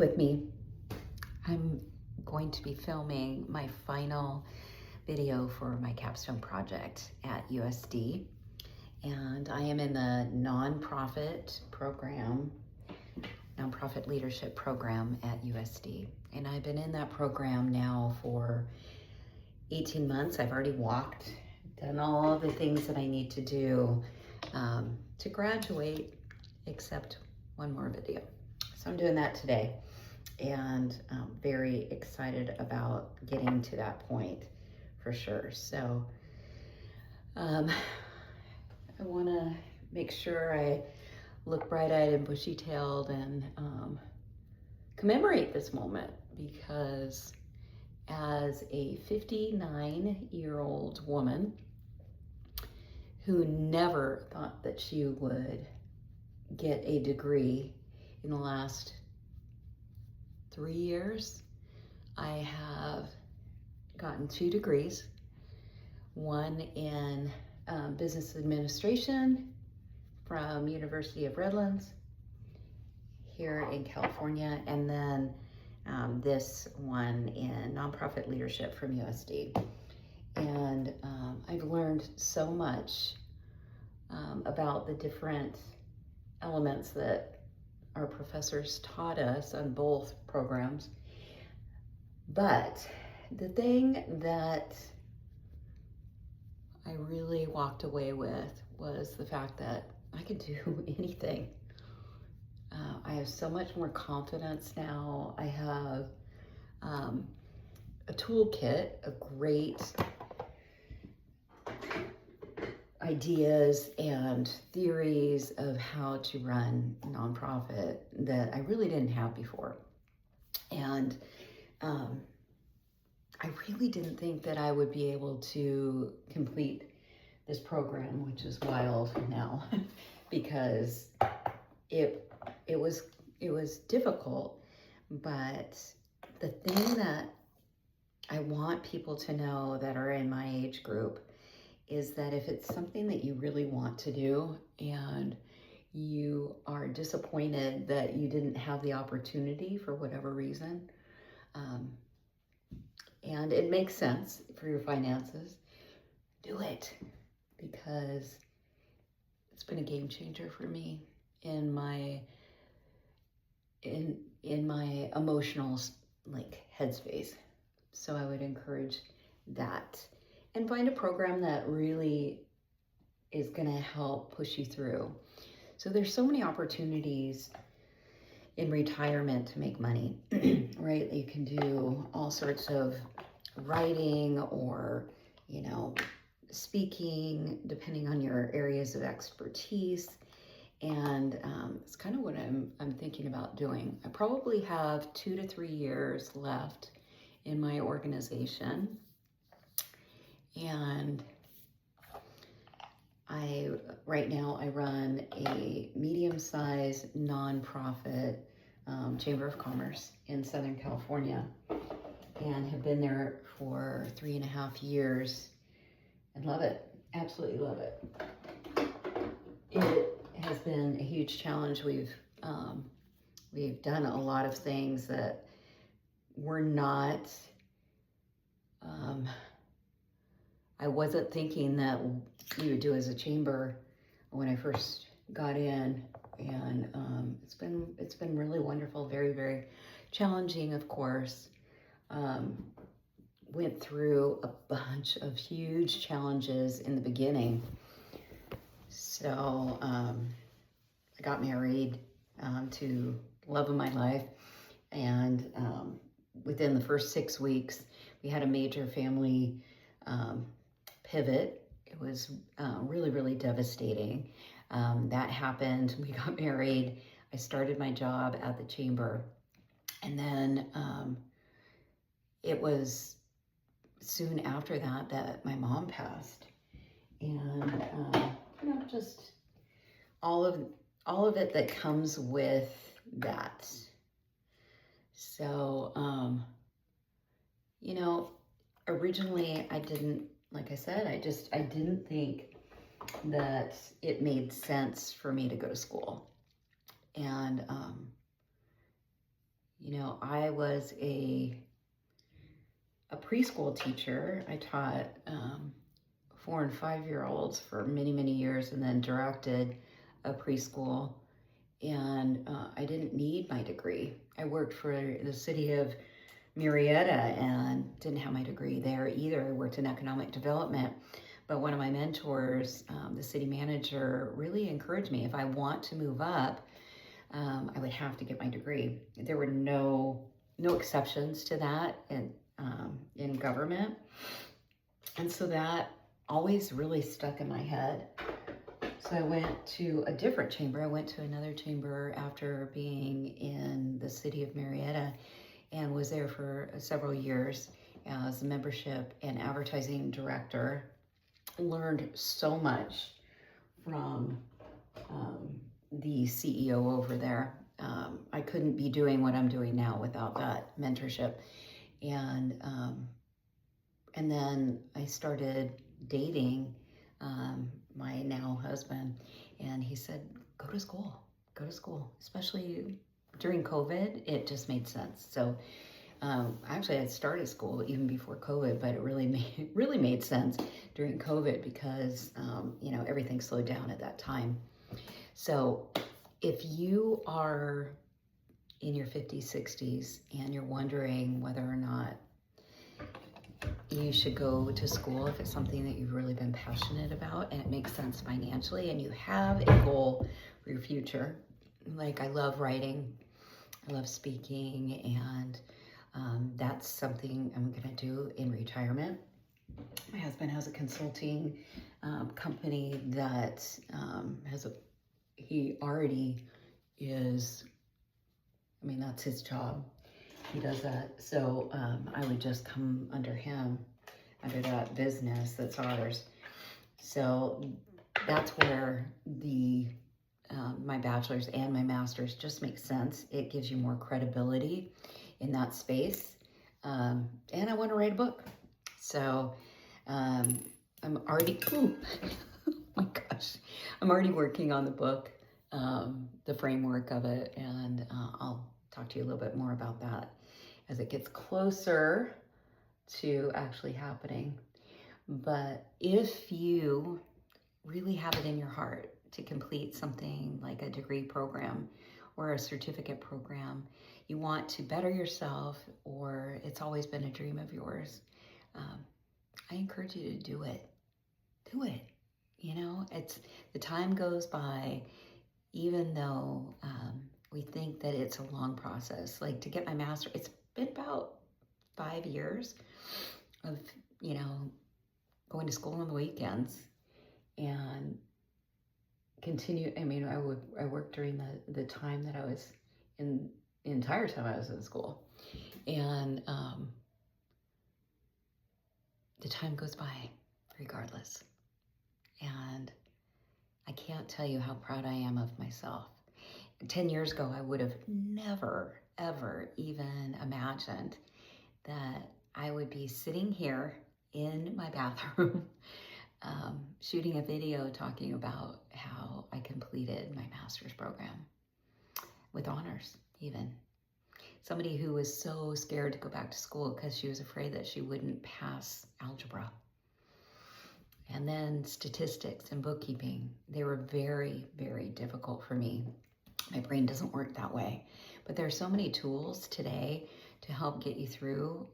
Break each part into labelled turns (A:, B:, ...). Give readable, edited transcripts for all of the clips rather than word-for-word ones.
A: with me. I'm going to be filming my final video for my capstone project at USD, and I am in the nonprofit leadership program at USD, and I've been in that program now for 18 months. I've already walked, done all the things that I need to do to graduate, except one more video. So I'm doing that today, and I'm very excited about getting to that point for sure. So I want to make sure I look bright-eyed and bushy-tailed and commemorate this moment, because as a 59-year-old woman who never thought that she would get a degree in the last 3 years, I have gotten 2 degrees, one in business administration from University of Redlands here in California, and then this one in nonprofit leadership from USD. And I've learned so much about the different elements that our professors taught us on both programs. But the thing that I really walked away with was the fact that I could do anything. I have so much more confidence now. I have a toolkit of great ideas and theories of how to run a nonprofit that I really didn't have before. And I really didn't think that I would be able to complete this program, which is wild now, because it was difficult. But the thing that I want people to know that are in my age group is that if it's something that you really want to do and you are disappointed that you didn't have the opportunity for whatever reason, and it makes sense for your finances, do it, because it's been a game changer for me in my emotional headspace. So I would encourage that, and find a program that really is going to help push you through. So there's so many opportunities in retirement to make money, right? You can do all sorts of writing or, speaking, depending on your areas of expertise. And it's kind of what I'm thinking about doing. I probably have 2 to 3 years left in my organization, and right now I run a medium-sized nonprofit chamber of commerce in Southern California, and have been there for 3.5 years and love it, absolutely love it. It has been a huge challenge. We've done a lot of things that were not, I wasn't thinking that we would do as a chamber when I first got in, and it's been really wonderful, very, very challenging, of course. Went through a bunch of huge challenges in the beginning. So I got married to the love of my life, and within the first 6 weeks, we had a major family pivot. It was really, really devastating. That happened. We got married. I started my job at the chamber, and then it was soon after that my mom passed, and just all of it that comes with that. So originally I didn't, like I said, I didn't think that it made sense for me to go to school. And You know, I was a preschool teacher. I taught 4 and 5-year-olds for many, many years, and then directed a preschool. And I didn't need my degree. I worked for the city of Marietta and didn't have my degree there either. I worked in economic development. But one of my mentors, the city manager, really encouraged me, if I want to move up, I would have to get my degree. There were no exceptions to that in government. And so that always really stuck in my head. So I went to a different chamber. I went to another chamber after being in the city of Marietta and was there for several years as a membership and advertising director. Learned so much from the CEO over there. I couldn't be doing what I'm doing now without that mentorship. And then I started dating my now husband, and he said, go to school, especially during COVID. It just made sense. So actually I started school even before COVID, but it really made sense during COVID because everything slowed down at that time. So if you are in your 50s, 60s, and you're wondering whether or not you should go to school, if it's something that you've really been passionate about and it makes sense financially and you have a goal for your future, like I love writing, I love speaking, and that's something I'm going to do in retirement. My husband has a consulting company that he already is, that's his job. He does that. So I would just come under him, under that business that's ours. So that's where my bachelor's and my master's just makes sense. It gives you more credibility in that space. And I want to write a book. So I'm already, oh my gosh, I'm already working on the book, the framework of it, and I'll talk to you a little bit more about that as it gets closer to actually happening. But if you really have it in your heart to complete something like a degree program or a certificate program, you want to better yourself, or it's always been a dream of yours, I encourage you to do it. Do it. It's the time goes by, even though we think that it's a long process. Like to get my master, it's been about 5 years of, going to school on the weekends and continue. I worked during the time that I was the entire time I was in school. And the time goes by regardless. And I can't tell you how proud I am of myself. 10 years ago, I would have never, ever even imagined that I would be sitting here in my bathroom shooting a video talking about how I completed my master's program with honors even. Somebody who was so scared to go back to school because she was afraid that she wouldn't pass algebra. And then statistics and bookkeeping, they were very, very difficult for me. My brain doesn't work that way. But there are so many tools today to help get you through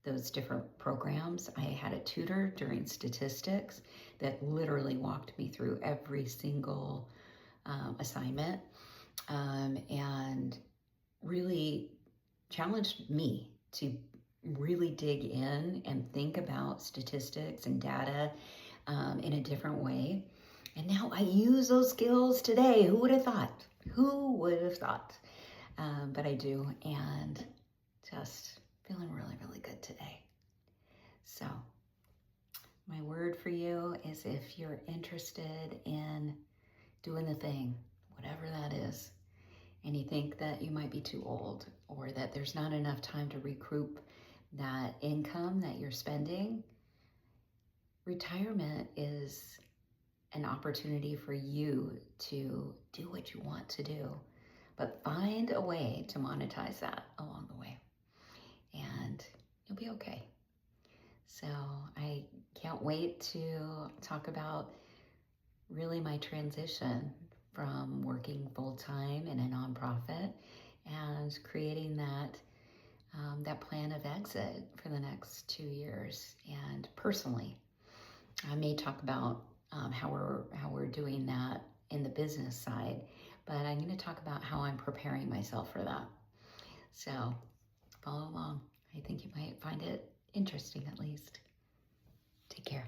A: those different programs. I had a tutor during statistics that literally walked me through every single assignment and really challenged me to really dig in and think about statistics and data in a different way. And now I use those skills today. Who would have thought? Who would have thought? But I do, and just feeling really, really good today. So my word for you is, if you're interested in doing the thing, whatever that is, and you think that you might be too old or that there's not enough time to recoup that income that you're spending, retirement is an opportunity for you to do what you want to do, but find a way to monetize that along the way, and you'll be okay. So I can't wait to talk about really my transition from working full-time in a nonprofit and creating that that plan of exit for the next 2 years. And personally, I may talk about how we're doing that in the business side, but I'm going to talk about how I'm preparing myself for that. So follow along. I think you might find it interesting, at least. Take care.